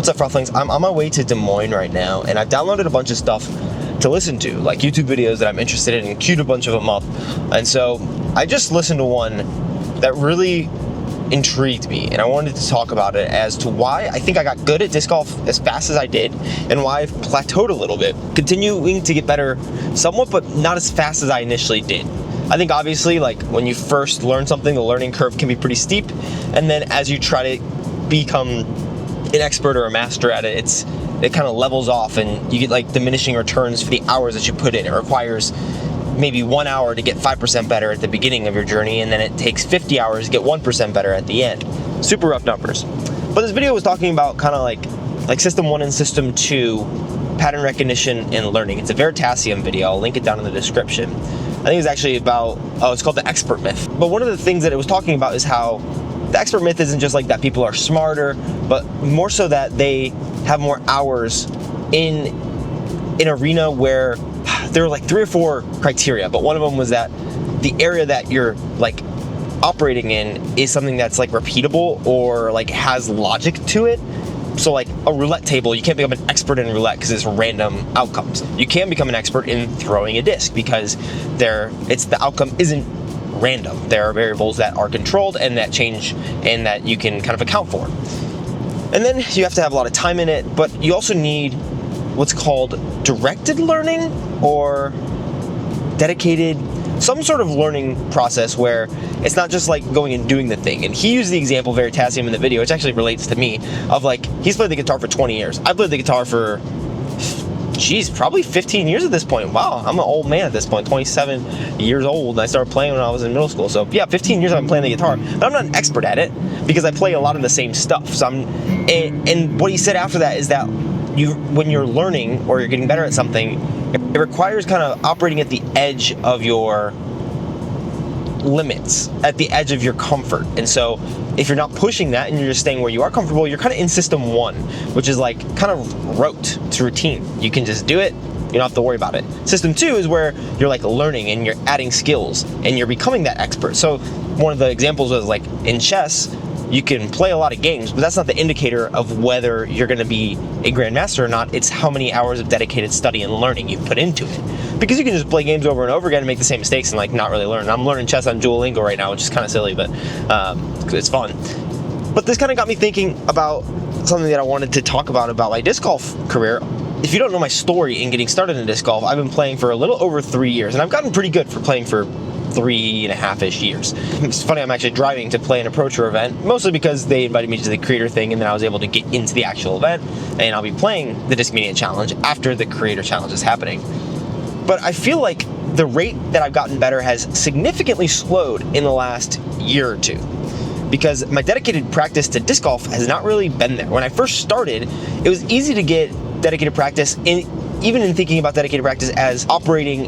What's up, Frothlings? I'm on my way to Des Moines right now, and I've downloaded a bunch of stuff to listen to, like YouTube videos that I'm interested in, and queued a bunch of them up. And so I just listened to one that really intrigued me, and I wanted to talk about it as to why I think I got good at disc golf as fast as I did, and why I've plateaued a little bit, continuing to get better somewhat, but not as fast as I initially did. I think obviously, like, when you first learn something, the learning curve can be pretty steep, and then as you try to become an expert or a master at it, it kind of levels off, and you get like diminishing returns for the hours that you put in. It requires maybe 1 hour to get 5% better at the beginning of your journey, and then it takes 50 hours to get 1% better at the end. Super rough numbers. But this video was talking about kind of like System 1 and System 2 pattern recognition and learning. It's a Veritasium video. I'll link it down in the description. I think it's actually about, it's called the expert myth. But one of the things that it was talking about is how the expert myth isn't just like that people are smarter, but more so that they have more hours in an arena where there were like 3 or 4 criteria, but one of them was that the area that you're like operating in is something that's like repeatable or like has logic to it. So like a roulette table, you can't become an expert in roulette because it's random outcomes. You can become an expert in throwing a disc because the outcome isn't random. There are variables that are controlled and that change and that you can kind of account for. And then you have to have a lot of time in it, but you also need what's called directed learning or dedicated, some sort of learning process where it's not just like going and doing the thing. And he used the example Veritasium in the video, which actually relates to me, of like, he's played the guitar for 20 years. I've played the guitar for, probably 15 years at this point. Wow, I'm an old man at this point, 27 years old. I started playing when I was in middle school. So yeah, 15 years I've been playing the guitar, but I'm not an expert at it because I play a lot of the same stuff. So and what he said after that is that when you're learning or you're getting better at something, it requires kind of operating at the edge of your limits, at the edge of your comfort. And so if you're not pushing that and you're just staying where you are comfortable, you're kind of in System 1, which is like kind of rote to routine. You can just do it, you don't have to worry about it. System 2 is where you're like learning and you're adding skills and you're becoming that expert. So one of the examples was like in chess, you can play a lot of games, but that's not the indicator of whether you're going to be a grandmaster or not. It's how many hours of dedicated study and learning you've put into it. Because you can just play games over and over again and make the same mistakes and like not really learn. I'm learning chess on Duolingo right now, which is kind of silly, but it's fun. But this kind of got me thinking about something that I wanted to talk about my disc golf career. If you don't know my story in getting started in disc golf, I've been playing for a little over 3 years, and I've gotten pretty good for playing for 3.5-ish years. It's funny, I'm actually driving to play an approacher event, mostly because they invited me to the creator thing, and then I was able to get into the actual event, and I'll be playing the Discmania Challenge after the creator challenge is happening. But I feel like the rate that I've gotten better has significantly slowed in the last year or two, because my dedicated practice to disc golf has not really been there. When I first started, it was easy to get dedicated practice, even in thinking about dedicated practice as operating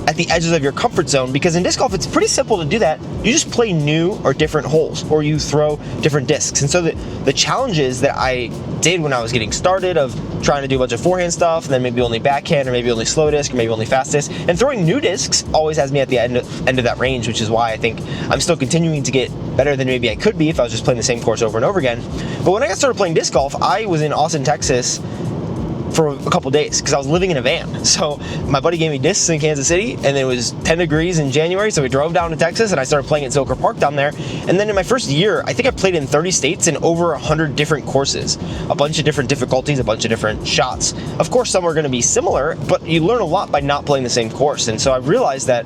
at the edges of your comfort zone, because in disc golf it's pretty simple to do that. You just play new or different holes, or you throw different discs. And so the challenges that I did when I was getting started of trying to do a bunch of forehand stuff, and then maybe only backhand, or maybe only slow disc, or maybe only fast disc, and throwing new discs always has me at the end of that range, which is why I think I'm still continuing to get better than maybe I could be if I was just playing the same course over and over again. But when I got started playing disc golf, I was in Austin, Texas for a couple days because I was living in a van. So my buddy gave me discs in Kansas City, and it was 10 degrees in January, so we drove down to Texas, and I started playing at Zilker Park down there. And then in my first year, I think I played in 30 states and over 100 different courses, a bunch of different difficulties, a bunch of different shots. Of course, some are going to be similar, but you learn a lot by not playing the same course. And so I realized that,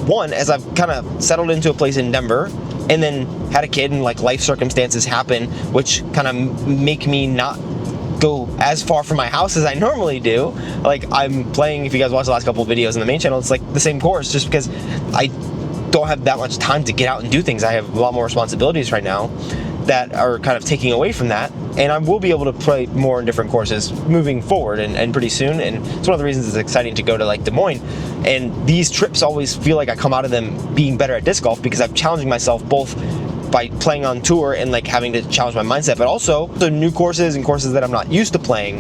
one, as I've kind of settled into a place in Denver, and then had a kid, and like life circumstances happen, which kind of make me not go as far from my house as I normally do. Like, I'm playing, if you guys watch the last couple of videos on the main channel, it's like the same course, just because I don't have that much time to get out and do things. I have a lot more responsibilities right now that are kind of taking away from that, and I will be able to play more in different courses moving forward and pretty soon. And it's one of the reasons it's exciting to go to like Des Moines, and these trips always feel like I come out of them being better at disc golf because I'm challenging myself both by playing on tour and like having to challenge my mindset, but also the new courses and courses that I'm not used to playing.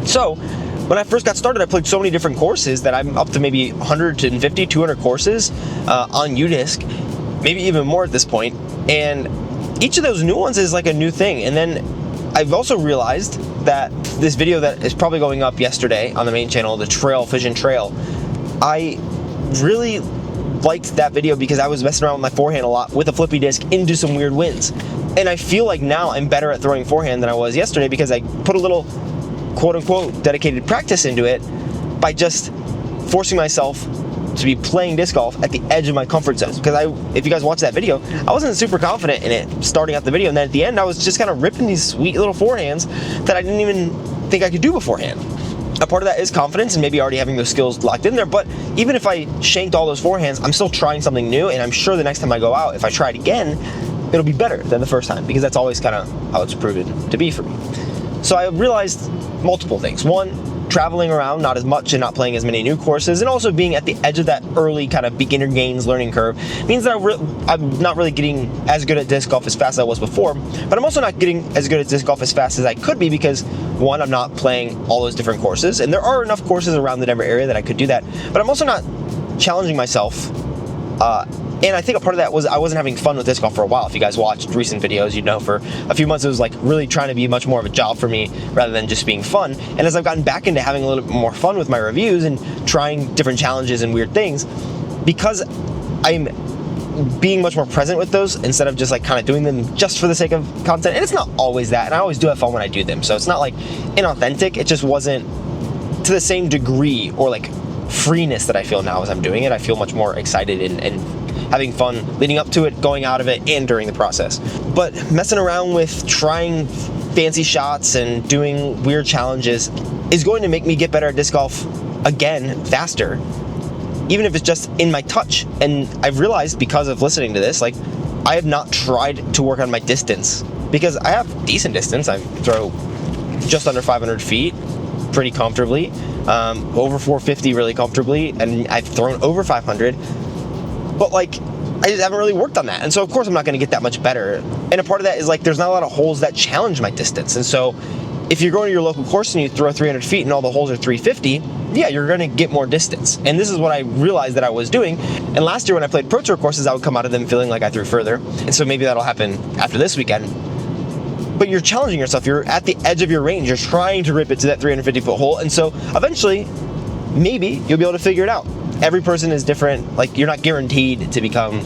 So when I first got started, I played so many different courses that I'm up to maybe 150, 200 courses on UDisc, maybe even more at this point. And each of those new ones is like a new thing. And then I've also realized that this video that is probably going up yesterday on the main channel, the Fission Trail, I really liked that video because I was messing around with my forehand a lot with a flippy disc into some weird winds. And I feel like now I'm better at throwing forehand than I was yesterday because I put a little quote-unquote dedicated practice into it by just forcing myself to be playing disc golf at the edge of my comfort zone. Because if you guys watch that video, I wasn't super confident in it starting out the video, and then at the end I was just kind of ripping these sweet little forehands that I didn't even think I could do beforehand. A part of that is confidence and maybe already having those skills locked in there, but even if I shanked all those forehands, I'm still trying something new, and I'm sure the next time I go out, if I try it again, it'll be better than the first time, because that's always kind of how it's proven to be for me. So I realized multiple things. One, traveling around not as much and not playing as many new courses, and also being at the edge of that early kind of beginner gains learning curve means that I'm not really getting as good at disc golf as fast as I was before, but I'm also not getting as good at disc golf as fast as I could be because, one, I'm not playing all those different courses, and there are enough courses around the Denver area that I could do that, but I'm also not challenging myself. And I think a part of that was I wasn't having fun with disc golf for a while. If you guys watched recent videos, you'd know for a few months it was like really trying to be much more of a job for me rather than just being fun. And as I've gotten back into having a little bit more fun with my reviews and trying different challenges and weird things, because I'm being much more present with those instead of just like kind of doing them just for the sake of content. And it's not always that, and I always do have fun when I do them. So it's not like inauthentic, it just wasn't to the same degree or like freeness that I feel now as I'm doing it. I feel much more excited and having fun leading up to it, going out of it, and during the process. But messing around with trying fancy shots and doing weird challenges is going to make me get better at disc golf again faster, even if it's just in my touch. And I've realized because of listening to this, like, I have not tried to work on my distance, because I have decent distance. I throw just under 500 feet pretty comfortably, over 450 really comfortably, and I've thrown over 500. But like, I just haven't really worked on that. And so of course I'm not going to get that much better. And a part of that is like, there's not a lot of holes that challenge my distance. And so if you're going to your local course and you throw 300 feet and all the holes are 350, yeah, you're going to get more distance. And this is what I realized that I was doing. And last year when I played Pro Tour courses, I would come out of them feeling like I threw further. And so maybe that'll happen after this weekend. But you're challenging yourself. You're at the edge of your range. You're trying to rip it to that 350-foot hole. And so eventually, maybe you'll be able to figure it out. Every person is different. Like, you're not guaranteed to become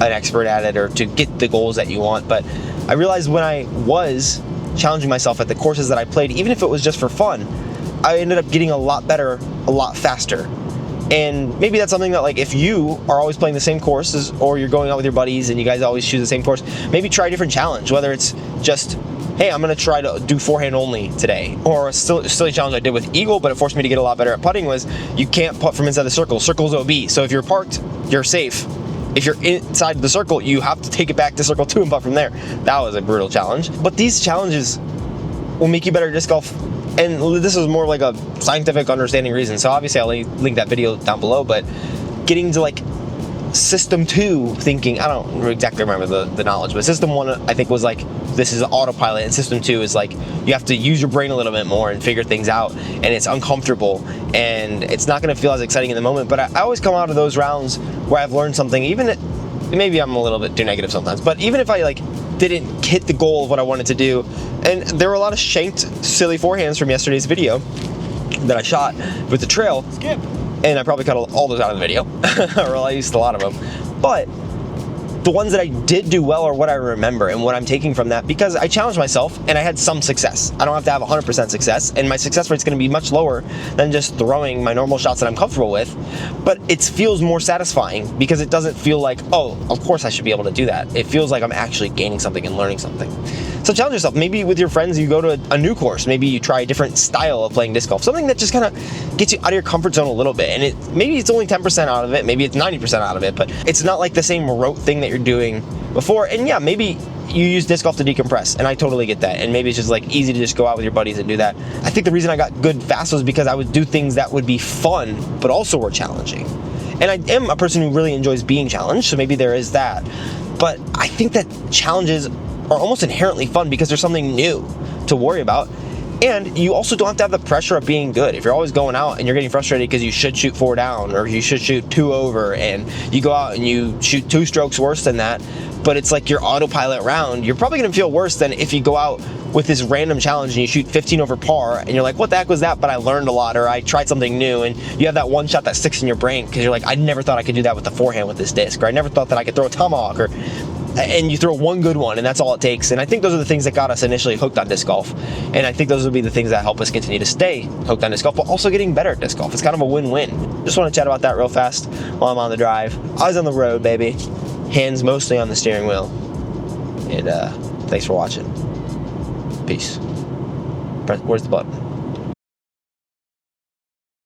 an expert at it or to get the goals that you want. But I realized when I was challenging myself at the courses that I played, even if it was just for fun, I ended up getting a lot better, a lot faster. And maybe that's something that, like, if you are always playing the same courses, or you're going out with your buddies and you guys always choose the same course, maybe try a different challenge, whether it's just, hey, I'm going to try to do forehand only today. Or a silly challenge I did with Eagle, but it forced me to get a lot better at putting, was you can't putt from inside the circle. Circle's OB. So if you're parked, you're safe. If you're inside the circle, you have to take it back to circle 2 and putt from there. That was a brutal challenge. But these challenges will make you better at disc golf. And this is more like a scientific understanding reason. So obviously I'll link that video down below, but getting to like system 2 thinking, I don't exactly remember the knowledge, but system 1 I think was like, this is autopilot, and system 2 is like, you have to use your brain a little bit more and figure things out, and it's uncomfortable and it's not going to feel as exciting in the moment. But I always come out of those rounds where I've learned something, even maybe I'm a little bit too negative sometimes, but even if I like didn't hit the goal of what I wanted to do, and there were a lot of shanked silly forehands from yesterday's video that I shot with the trail. Skip. And I probably cut all those out of the video, or at least a lot of them. But the ones that I did do well are what I remember and what I'm taking from that, because I challenged myself and I had some success. I don't have to have 100% success, and my success rate's going to be much lower than just throwing my normal shots that I'm comfortable with, but it feels more satisfying because it doesn't feel like, oh, of course I should be able to do that. It feels like I'm actually gaining something and learning something. So challenge yourself. Maybe with your friends you go to a new course. Maybe you try a different style of playing disc golf, something that just kind of gets you out of your comfort zone a little bit. And maybe it's only 10% out of it, maybe it's 90% out of it, but it's not like the same rote thing that you're doing before. And yeah, maybe you use disc golf to decompress, and I totally get that. And maybe it's just like easy to just go out with your buddies and do that. I think the reason I got good fast was because I would do things that would be fun but also were challenging. And I am a person who really enjoys being challenged, so maybe there is that. But I think that challenges are almost inherently fun because there's something new to worry about. And you also don't have to have the pressure of being good. If you're always going out and you're getting frustrated because you should shoot 4 down or you should shoot 2 over, and you go out and you shoot 2 strokes worse than that, but it's like your autopilot round, you're probably gonna feel worse than if you go out with this random challenge and you shoot 15 over par and you're like, what the heck was that? But I learned a lot, or I tried something new, and you have that one shot that sticks in your brain because you're like, I never thought I could do that with the forehand with this disc, or I never thought that I could throw a tomahawk, and you throw one good one, and that's all it takes. And I think those are the things that got us initially hooked on disc golf, and I think those will be the things that help us continue to stay hooked on disc golf, but also getting better at disc golf. It's kind of a win-win. Just want to chat about that real fast while I'm on the drive. I was on the road, baby. Hands mostly on the steering wheel. And thanks for watching. Peace. Where's the button?